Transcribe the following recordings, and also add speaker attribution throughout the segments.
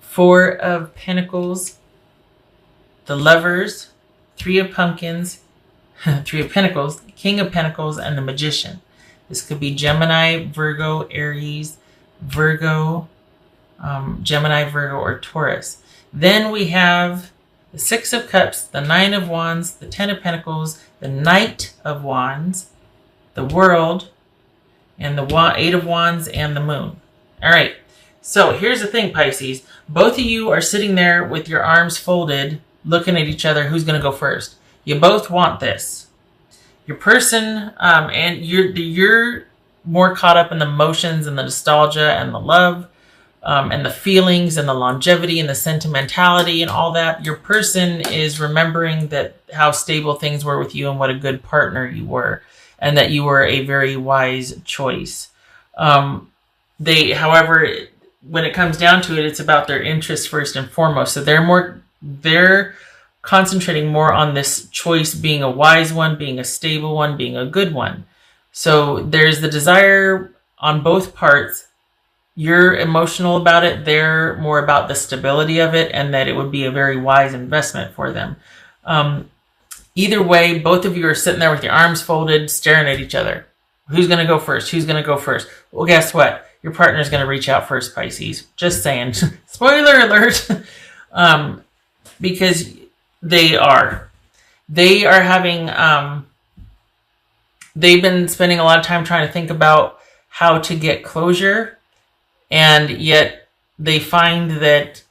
Speaker 1: Four of Pentacles, the Lovers, Three of Pumpkins, Three of Pentacles, King of Pentacles, and the Magician. This could be Gemini, Virgo, Aries, Virgo, Gemini, Virgo, or Taurus. Then we have the Six of Cups, the Nine of Wands, the Ten of Pentacles, the Knight of Wands, the World, and the Eight of Wands, and the Moon. All right. So here's the thing, Pisces. Both of you are sitting there with your arms folded, looking at each other. Who's going to go first? You both want this. Your person, and you're more caught up in the emotions and the nostalgia and the love, and the feelings and the longevity and the sentimentality and all that. Your person is remembering that how stable things were with you and what a good partner you were, and that you were a very wise choice. However, when it comes down to it, it's about their interests first and foremost. So they're concentrating more on this choice being a wise one, being a stable one, being a good one. So there's the desire on both parts. You're emotional about it. They're more about the stability of it and that it would be a very wise investment for them. Either way, both of you are sitting there with your arms folded, staring at each other. Who's going to go first? Who's going to go first? Well, guess what? Your partner's going to reach out first, Pisces. Just saying. Spoiler alert. Because they are having, they've been spending a lot of time trying to think about how to get closure. And yet they find that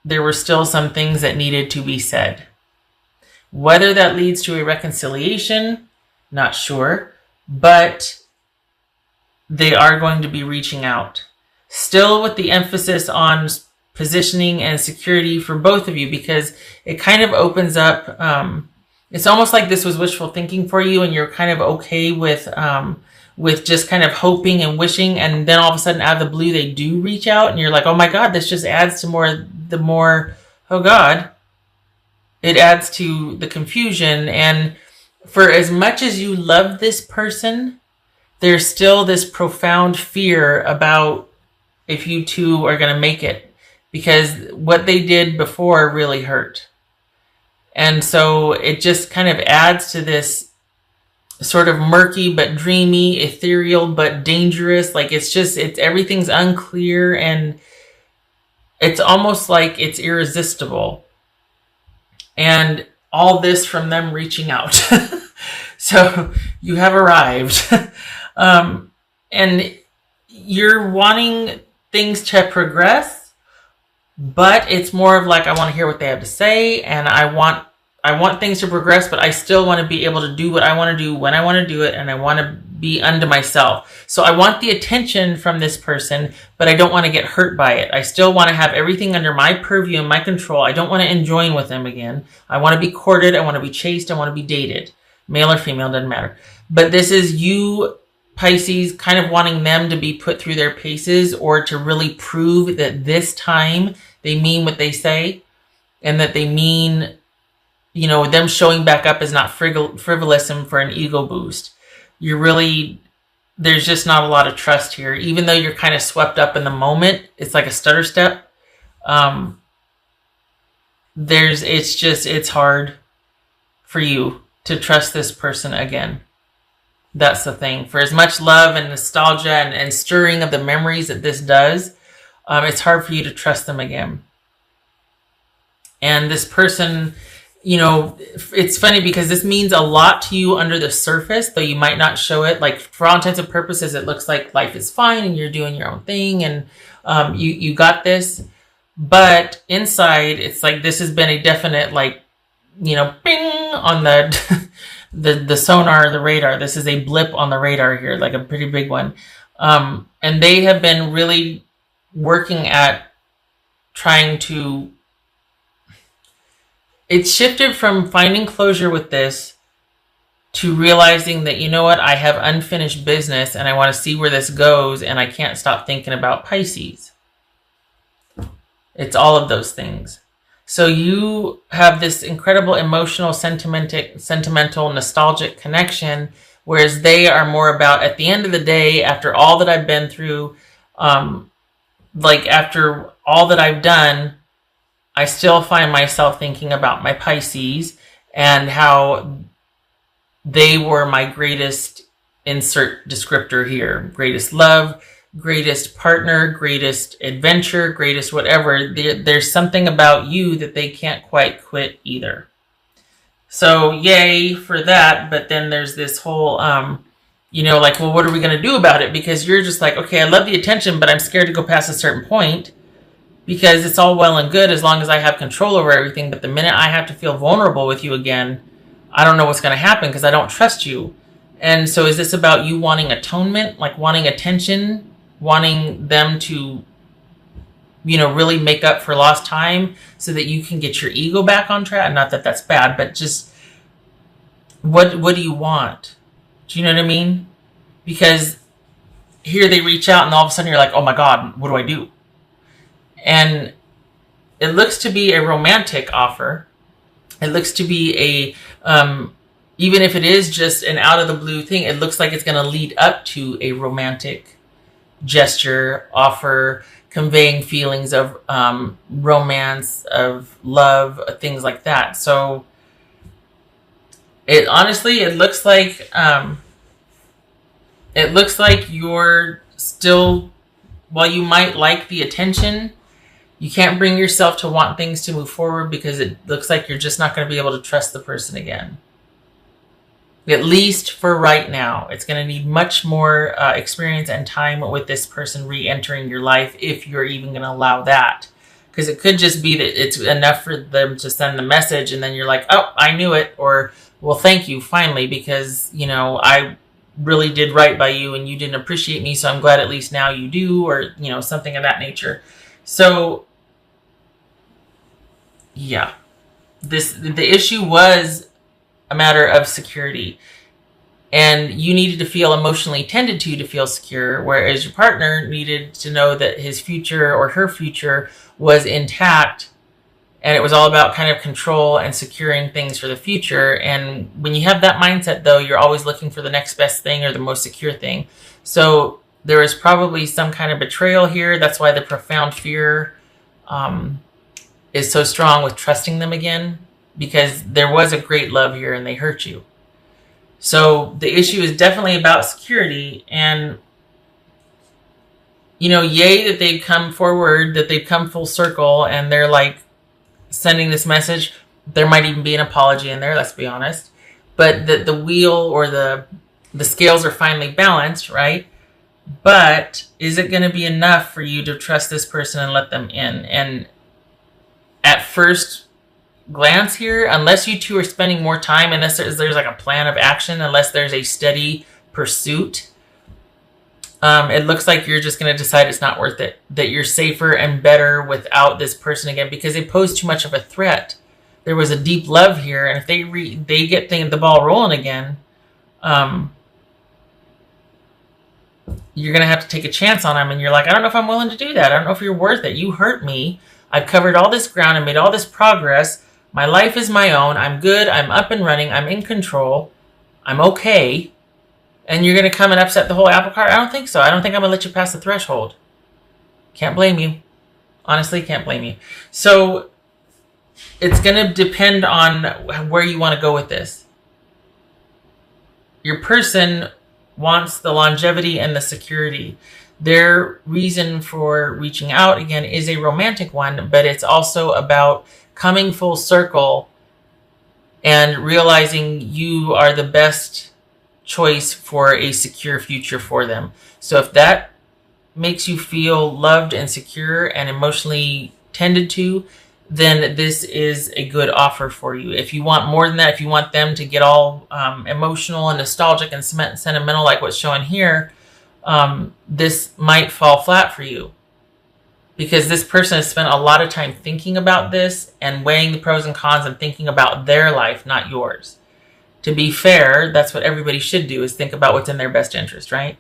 Speaker 1: there were still some things that needed to be said. Whether that leads to a reconciliation, not sure. But they are going to be reaching out. Still with the emphasis on positioning and security for both of you, because it kind of opens up, it's almost like this was wishful thinking for you and you're kind of okay with just kind of hoping and wishing, and then all of a sudden out of the blue they do reach out and you're like, oh my God, this just adds to oh God, it adds to the confusion. And for as much as you love this person, there's still this profound fear about if you two are going to make it, because what they did before really hurt. And so it just kind of adds to this sort of murky but dreamy, ethereal but dangerous. Like everything's unclear and it's almost like it's irresistible. And all this from them reaching out. So you have arrived. And you're wanting things to progress, but it's more of like, I want to hear what they have to say, and I want things to progress, but I still want to be able to do what I want to do when I want to do it, and I want to be unto myself. So I want the attention from this person, but I don't want to get hurt by it. I still want to have everything under my purview and my control. I don't want to enjoin with them again. I want to be courted. I want to be chased. I want to be dated. Male or female, doesn't matter. But this is you, Pisces, kind of wanting them to be put through their paces, or to really prove that this time they mean what they say, and that they mean, them showing back up is not frivolous and for an ego boost. There's just not a lot of trust here. Even though you're kind of swept up in the moment, it's like a stutter step. It's hard for you to trust this person again. That's the thing. For as much love and nostalgia and stirring of the memories that this does, it's hard for you to trust them again. And this person, it's funny because this means a lot to you under the surface, though you might not show it. Like, for all intents and purposes, it looks like life is fine and you're doing your own thing and you got this. But inside, it's like this has been a definite, bing on the sonar, the radar. This is a blip on the radar here, like a pretty big one. And they have been really working at trying to... It's shifted from finding closure with this to realizing that, I have unfinished business and I want to see where this goes, and I can't stop thinking about Pisces. It's all of those things. So you have this incredible emotional, sentimental, nostalgic connection, whereas they are more about, at the end of the day, after all that I've been through, after all that I've done, I still find myself thinking about my Pisces and how they were my greatest, insert descriptor here, greatest love, greatest partner, greatest adventure, greatest whatever. There's something about you that they can't quite quit either. So yay for that. But then there's this whole, like, well, what are we going to do about it? Because you're just like, okay, I love the attention, but I'm scared to go past a certain point, because it's all well and good as long as I have control over everything. But the minute I have to feel vulnerable with you again, I don't know what's going to happen because I don't trust you. And so is this about you wanting atonement, like wanting attention, wanting them to, really make up for lost time so that you can get your ego back on track? Not that that's bad, but just what do you want? Do you know what I mean? Because here they reach out and all of a sudden you're like, oh my God, what do I do? And it looks to be a romantic offer. It looks to be even if it is just an out of the blue thing, it looks like it's going to lead up to a romantic gesture, offer, conveying feelings of romance, of love, things like that. So it looks like you're still, while you might like the attention, you can't bring yourself to want things to move forward because it looks like you're just not going to be able to trust the person again. At least for right now. It's going to need much more experience and time with this person re-entering your life, if you're even going to allow that. Because it could just be that it's enough for them to send the message and then you're like, oh, I knew it. Or, well, thank you, finally, because, I really did right by you and you didn't appreciate me, so I'm glad at least now you do, or, something of that nature. So, yeah, the issue was a matter of security, and you needed to feel emotionally tended to feel secure, whereas your partner needed to know that his future or her future was intact, and it was all about kind of control and securing things for the future. And when you have that mindset, though, you're always looking for the next best thing or the most secure thing. So there is probably some kind of betrayal here. That's why the profound fear is so strong with trusting them again, because there was a great love here and they hurt you. So the issue is definitely about security. And, yay that they've come forward, that they've come full circle, and they're like sending this message. There might even be an apology in there, let's be honest. But the wheel or the scales are finally balanced, right? But is it going to be enough for you to trust this person and let them in? And at first glance here, unless you two are spending more time, unless there's like a plan of action, unless there's a steady pursuit, it looks like you're just going to decide it's not worth it, that you're safer and better without this person again, because they pose too much of a threat. There was a deep love here, and if they get the ball rolling again, you're going to have to take a chance on them, and you're like, I don't know if I'm willing to do that. I don't know if you're worth it. You hurt me. I've covered all this ground and made all this progress. My life is my own. I'm good. I'm up and running. I'm in control. I'm okay. And you're going to come and upset the whole apple cart? I don't think so. I don't think I'm going to let you pass the threshold. Can't blame you. Honestly, can't blame you. So it's going to depend on where you want to go with this. Your person wants the longevity and the security. Their reason for reaching out, again, is a romantic one, but it's also about coming full circle and realizing you are the best choice for a secure future for them. So if that makes you feel loved and secure and emotionally tended to, then this is a good offer for you. If you want more than that, if you want them to get all emotional and nostalgic and sentimental like what's shown here, this might fall flat for you, because this person has spent a lot of time thinking about this and weighing the pros and cons and thinking about their life, not yours. To be fair, that's what everybody should do, is think about what's in their best interest, right?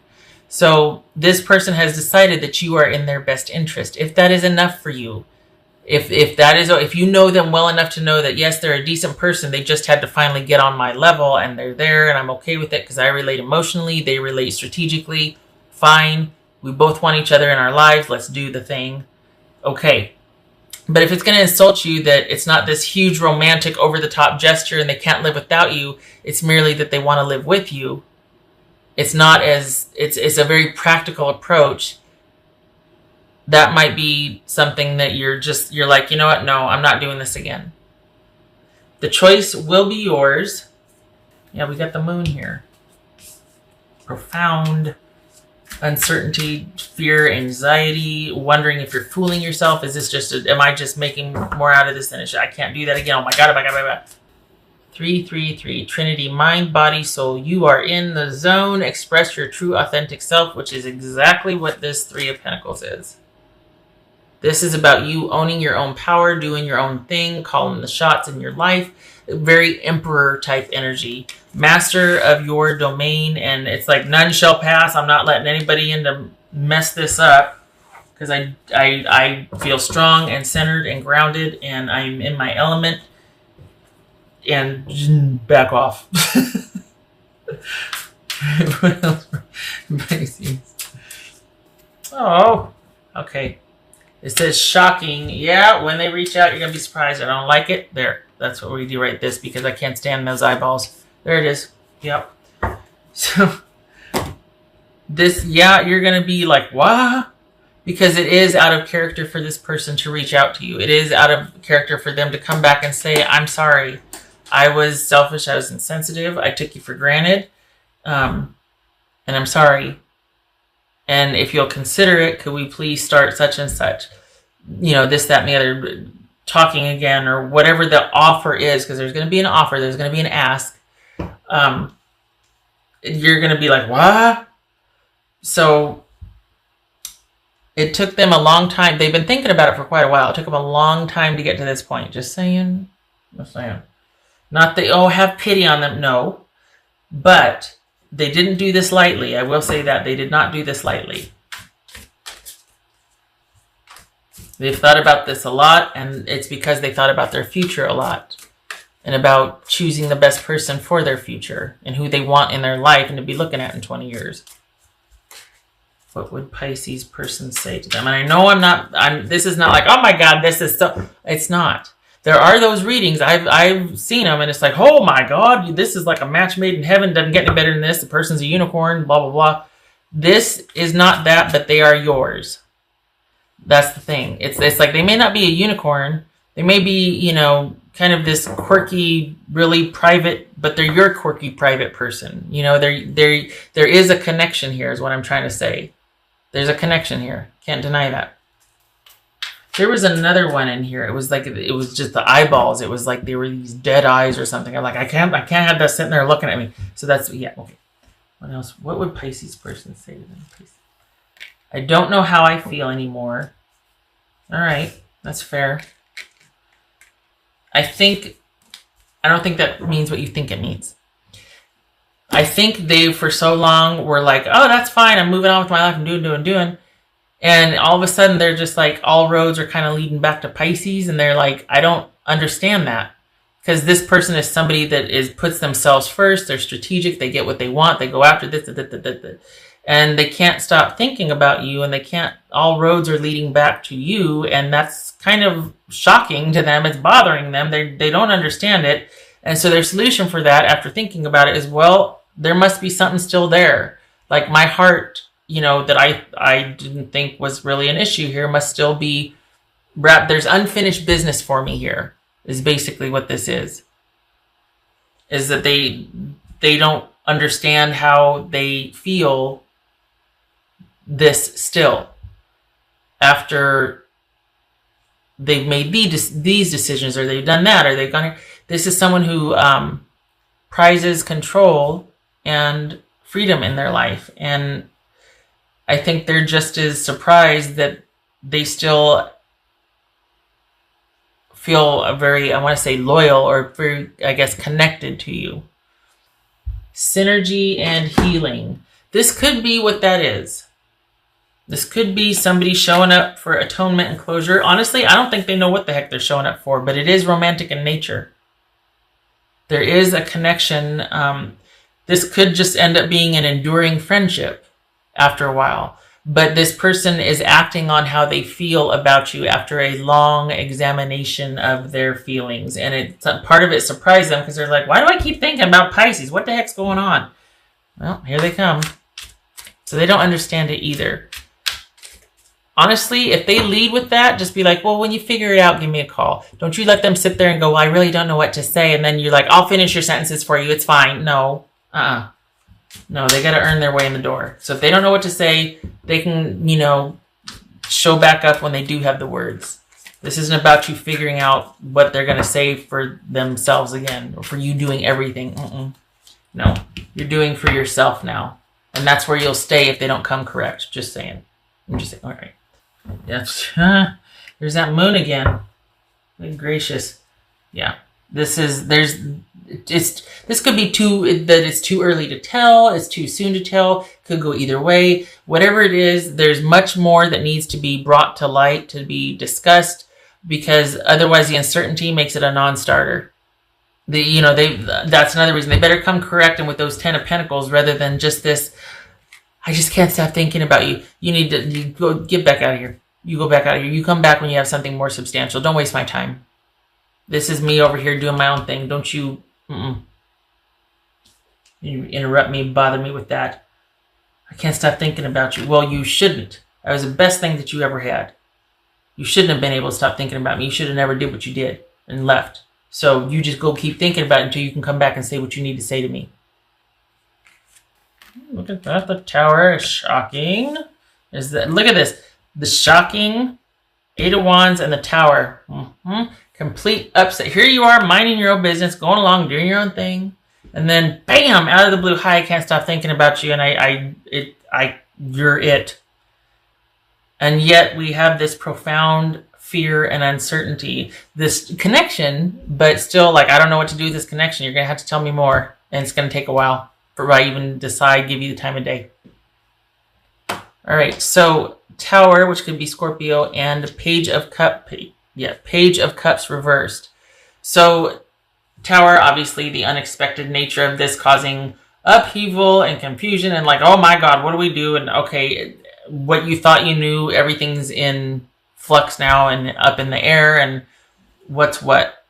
Speaker 1: So this person has decided that you are in their best interest. If that is enough for you, if you know them well enough to know that, yes, they're a decent person, they just had to finally get on my level and they're there and I'm okay with it because I relate emotionally, they relate strategically, fine. We both want each other in our lives. Let's do the thing. Okay. But if it's going to insult you that it's not this huge romantic over-the-top gesture and they can't live without you, it's merely that they want to live with you. It's not as, it's a very practical approach. That might be something that you're like, you know what? No, I'm not doing this again. The choice will be yours. Yeah, we got the moon here. Profound uncertainty, fear, anxiety, wondering if you're fooling yourself. Is this just, am I just making more out of this than it should? I can't do that again. Oh my God, oh my God, oh my God. 333, Trinity, mind, body, soul. You are in the zone. Express your true, authentic self, which is exactly what this Three of Pentacles is. This is about you owning your own power, doing your own thing, calling the shots in your life. Very emperor type energy. Master of your domain, and it's like none shall pass. I'm not letting anybody in to mess this up because I feel strong and centered and grounded, and I'm in my element. And back off. What else? Pisces. Oh, okay. It says shocking. Yeah, when they reach out, you're going to be surprised. I don't like it. There. That's what we do right this because I can't stand those eyeballs. There it is. Yep. So, this, yeah, you're going to be like, what? Because it is out of character for this person to reach out to you. It is out of character for them to come back and say, I'm sorry. I was selfish. I was insensitive. I took you for granted. And I'm sorry. And if you'll consider it, could we please start such and such? You know, this, that, and the other, talking again, or whatever the offer is, because there's going to be an offer, there's going to be an ask. You're going to be like, what? So it took them a long time. They've been thinking about it for quite a while. It took them a long time to get to this point. Just saying. Just saying. Not that, oh, have pity on them. No. But they didn't do this lightly. I will say that. They did not do this lightly. They've thought about this a lot, and it's because they thought about their future a lot. And about choosing the best person for their future and who they want in their life and to be looking at in 20 years. What would Pisces person say to them? And I know this is not like, oh my God, this is so, it's not. There are those readings, I've seen them, and it's like, oh my God, this is like a match made in heaven, doesn't get any better than this, the person's a unicorn, blah, blah, blah. This is not that, but they are yours. That's the thing. It's like they may not be a unicorn, they may be, you know, kind of this quirky, really private, but they're your quirky, private person. You know, there is a connection here, is what I'm trying to say. There's a connection here. Can't deny that. There was another one in here. It was like, it was just the eyeballs. It was like they were these dead eyes or something. I'm like, I can't have that sitting there looking at me. So that's, yeah, okay. What else? What would Pisces person say to them? I don't know how I feel anymore. All right, that's fair. I don't think that means what you think it means. I think they, for so long, were like, oh, that's fine. I'm moving on with my life. I'm doing. And all of a sudden, they're just like, all roads are kind of leading back to Pisces. And they're like, I don't understand that. Because this person is somebody that puts themselves first. They're strategic. They get what they want. They go after this. And they can't stop thinking about you. And all roads are leading back to you. And that's kind of shocking to them. It's bothering them. They don't understand it. And so their solution for that, after thinking about it, is, well, there must be something still there. Like my heart, you know, that I didn't think was really an issue here must still be wrapped. There's unfinished business for me here, is basically what this is. Is that they don't understand how they feel this still. After they've made these decisions, or they've done that, or they've gone here. This is someone who prizes control and freedom in their life. And I think they're just as surprised that they still feel very, I want to say, loyal, or very, I guess, connected to you. Synergy and healing. This could be what that is. This could be somebody showing up for atonement and closure. Honestly, I don't think they know what the heck they're showing up for, but it is romantic in nature. There is a connection. This could just end up being an enduring friendship after a while. but this person is acting on how they feel about you after a long examination of their feelings. And part of it surprised them because they're like, why do I keep thinking about Pisces? What the heck's going on? Well, here they come. So they don't understand it either. Honestly, if they lead with that, just be like, well, when you figure it out, give me a call. Don't you let them sit there and go, well, I really don't know what to say. And then you're like, I'll finish your sentences for you. It's fine. No. No, they got to earn their way in the door. So if they don't know what to say, they can, show back up when they do have the words. This isn't about you figuring out what they're going to say for themselves again, or for you doing everything. No, you're doing for yourself now. And that's where you'll stay if they don't come correct. Just saying. I'm just saying, all right. Yes. There's that moon again. Good gracious. Yeah. This could be it's too early to tell, it's too soon to tell, could go either way. Whatever it is, there's much more that needs to be brought to light, to be discussed, because otherwise the uncertainty makes it a non-starter. That's another reason. They better come correct and with those 10 of Pentacles rather than just this, I just can't stop thinking about you. You go get back out of here. You go back out of here. You come back when you have something more substantial. Don't waste my time. This is me over here doing my own thing. Don't you... You interrupt me, bother me with that. I can't stop thinking about you. Well, you shouldn't. That was the best thing that you ever had. You shouldn't have been able to stop thinking about me. You should have never did what you did and left. So you just go keep thinking about it until you can come back and say what you need to say to me. Look at that. The Tower is shocking. Look at this. The shocking 8 of Wands and the Tower. Complete upset. Here you are minding your own business, going along, doing your own thing. And then, bam, out of the blue, hi, I can't stop thinking about you. And you're it. And yet we have this profound fear and uncertainty, this connection, but still I don't know what to do with this connection. You're going to have to tell me more. And it's going to take a while before I even decide, give you the time of day. All right. So Tower, which could be Scorpio, and Page of Cups reversed. So Tower, obviously the unexpected nature of this causing upheaval and confusion and oh my God, what do we do? And okay, what you thought you knew, everything's in flux now and up in the air and what's what,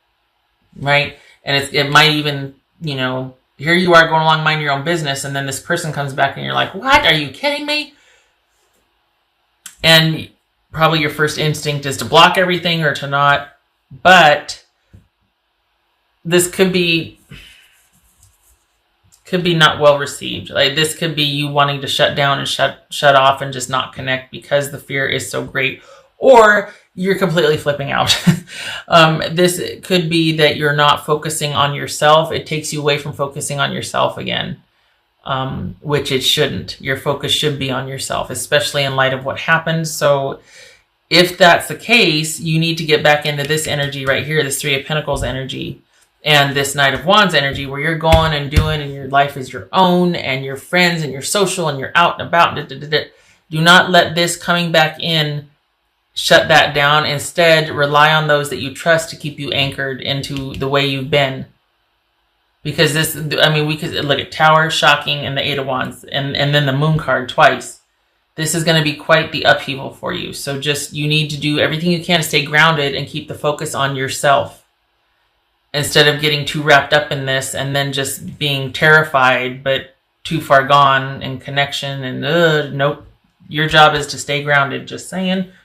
Speaker 1: right? And it might even, here you are going along minding your own business and then this person comes back and you're like, what? Are you kidding me? And probably your first instinct is to block everything or to not, but this could be not well received. This could be you wanting to shut down and shut off and just not connect because the fear is so great, or you're completely flipping out. This could be that you're not focusing on yourself. It takes you away from focusing on yourself again, which it shouldn't. Your focus should be on yourself, especially in light of what happened. So if that's the case, you need to get back into this energy right here, this 3 of Pentacles energy, and this Knight of Wands energy where you're going and doing and your life is your own and your friends and your social and you're out and about. Do not let this coming back in shut that down. Instead, rely on those that you trust to keep you anchored into the way you've been. Because we could look at Tower, shocking, and the 8 of Wands, and then the Moon card twice. This is going to be quite the upheaval for you. So you need to do everything you can to stay grounded and keep the focus on yourself. Instead of getting too wrapped up in this and then just being terrified, but too far gone in connection and nope. Your job is to stay grounded. Just saying.